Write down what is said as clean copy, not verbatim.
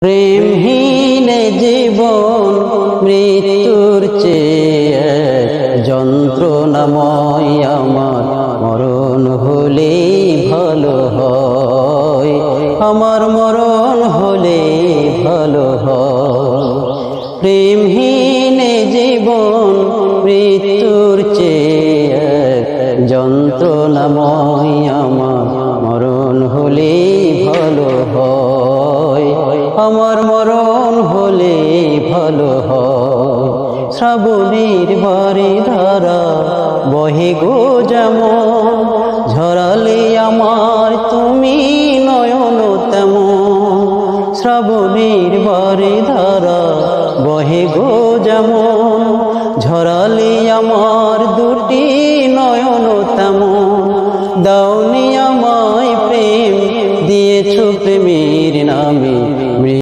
প্রেমহীন জীবন মৃত্যুর চেয়ে যন্ত্রণাময়, আমার মরণ হলে ভালো হয়, আমার মরণ হলে ভালো হয়। প্রেমহীন জীবন মৃত্যুর চেয়ে যন্ত্রণাময়, আমার মরণ হলে ভালো হয়, আমার মরণ হলে ভালো হয়। শ্রাবণের বারে ধারা বহে গো যেমন, ঝরালে আমার তুমি নয়ন তেমন। শ্রাবণের বারে ধারা বহে গো যেমন, ঝরালে আমার